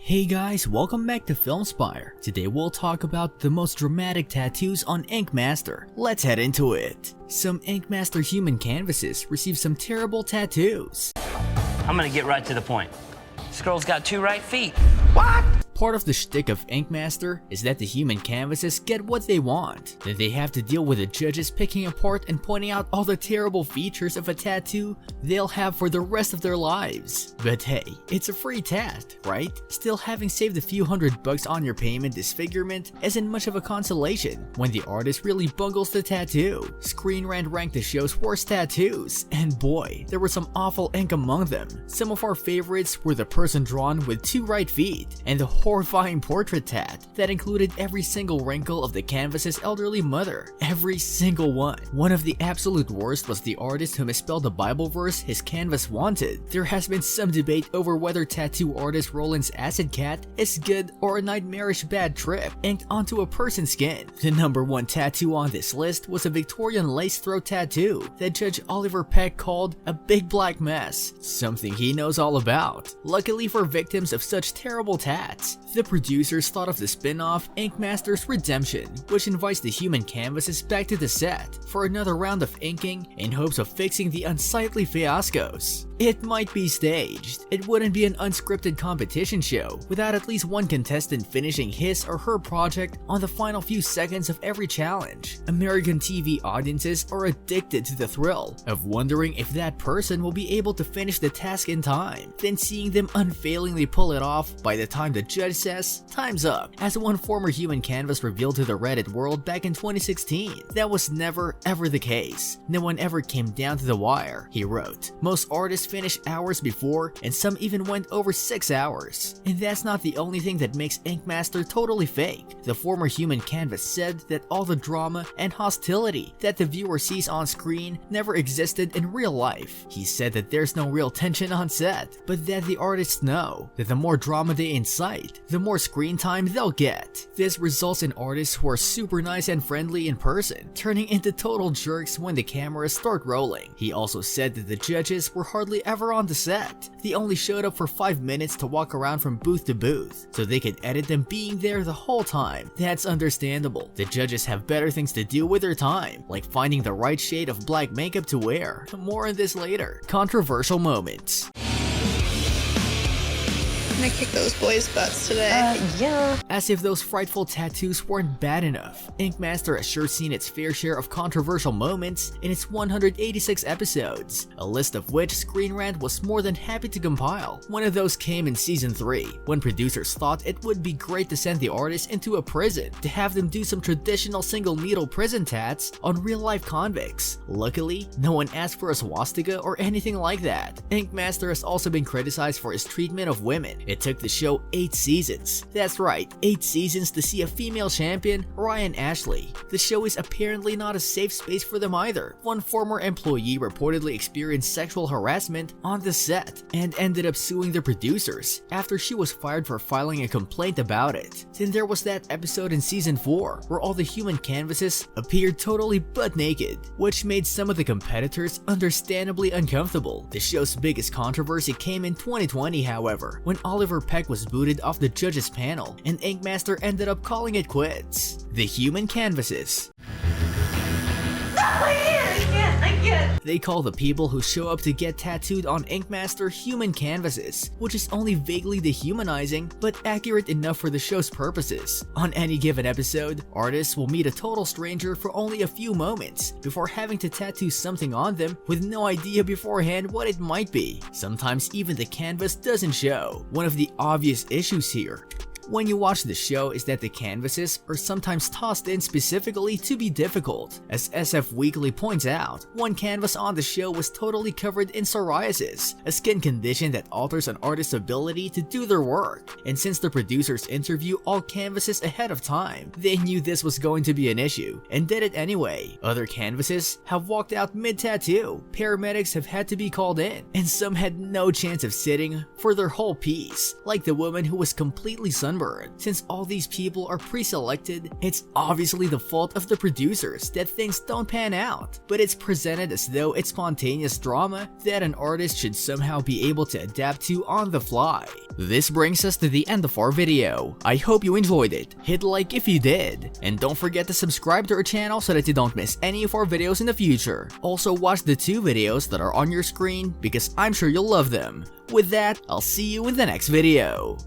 Hey guys, welcome back to Film Spire. Today we'll talk about the most dramatic tattoos on Ink Master. Let's head into it. Some Ink Master human canvases received some terrible tattoos. I'm gonna get right to the point. This girl's got 2 right feet. What? Part of the shtick of Ink Master is that the human canvases get what they want. Then they have to deal with the judges picking apart and pointing out all the terrible features of a tattoo they'll have for the rest of their lives. But hey, it's a free tat, right? Still, having saved a few $100 on your payment disfigurement isn't much of a consolation when the artist really bungles the tattoo. Screen Rant ranked the show's worst tattoos, and boy, there were some awful ink among them. Some of our favorites were the person drawn with 2 right feet, and the horrifying portrait tat that included every single wrinkle of the canvas's elderly mother. Every single one. One of the absolute worst was the artist who misspelled the Bible verse his canvas wanted. There has been some debate over whether tattoo artist Roland's acid cat is good or a nightmarish bad trip inked onto a person's skin. The number 1 tattoo on this list was a Victorian lace throat tattoo that Judge Oliver Peck called a big black mess, something he knows all about. Luckily for victims of such terrible tats, the producers thought of the spin-off Ink Master's Redemption, which invites the human canvases back to the set for another round of inking in hopes of fixing the unsightly fiascos. It might be staged. It wouldn't be an unscripted competition show without at least one contestant finishing his or her project on the final few seconds of every challenge. American TV audiences are addicted to the thrill of wondering if that person will be able to finish the task in time, then seeing them unfailingly pull it off by the time the judge says, "Time's up." As one former human canvas revealed to the Reddit world back in 2016, that was never ever the case. No one ever came down to the wire, he wrote. Most artists finished hours before, and some even went over 6 hours. And that's not the only thing that makes Ink Master totally fake. The former human canvas said that all the drama and hostility that the viewer sees on screen never existed in real life. He said that there's no real tension on set, but that the artists know that the more drama they incite, the more screen time they'll get. This results in artists who are super nice and friendly in person turning into total jerks when the cameras start rolling. He also said that the judges were hardly ever on the set. They only showed up for 5 minutes to walk around from booth to booth, so they could edit them being there the whole time. That's understandable. The judges have better things to do with their time, like finding the right shade of black makeup to wear. More on this later. Controversial moments. I'm gonna kick those boys' butts today. Yeah. As if those frightful tattoos weren't bad enough, Ink Master has sure seen its fair share of controversial moments in its 186 episodes, a list of which Screen Rant was more than happy to compile. One of those came in season 3, when producers thought it would be great to send the artists into a prison to have them do some traditional single needle prison tats on real-life convicts. Luckily, no one asked for a swastika or anything like that. Ink Master has also been criticized for his treatment of women. It took the show 8 seasons. That's right, 8 seasons to see a female champion, Ryan Ashley. The show is apparently not a safe space for them either. One former employee reportedly experienced sexual harassment on the set and ended up suing the producers after she was fired for filing a complaint about it. Then there was that episode in season 4 where all the human canvases appeared totally butt naked, which made some of the competitors understandably uncomfortable. The show's biggest controversy came in 2020, however, when Oliver Peck was booted off the judges panel, and Ink Master ended up calling it quits. The human canvases. I can't. They call the people who show up to get tattooed on Ink Master human canvases, which is only vaguely dehumanizing, but accurate enough for the show's purposes. On any given episode, artists will meet a total stranger for only a few moments before having to tattoo something on them with no idea beforehand what it might be. Sometimes even the canvas doesn't show. One of the obvious issues here when you watch the show is that the canvases are sometimes tossed in specifically to be difficult. As SF Weekly points out, one canvas on the show was totally covered in psoriasis, a skin condition that alters an artist's ability to do their work. And since the producers interview all canvases ahead of time, they knew this was going to be an issue and did it anyway. Other canvases have walked out mid-tattoo, paramedics have had to be called in, and some had no chance of sitting for their whole piece, like the woman who was completely sunburned remembered. Since all these people are pre-selected, it's obviously the fault of the producers that things don't pan out, but it's presented as though it's spontaneous drama that an artist should somehow be able to adapt to on the fly. This brings us to the end of our video. I hope you enjoyed it. Hit like if you did, and don't forget to subscribe to our channel so that you don't miss any of our videos in the future. Also watch the 2 videos that are on your screen because I'm sure you'll love them. With that, I'll see you in the next video.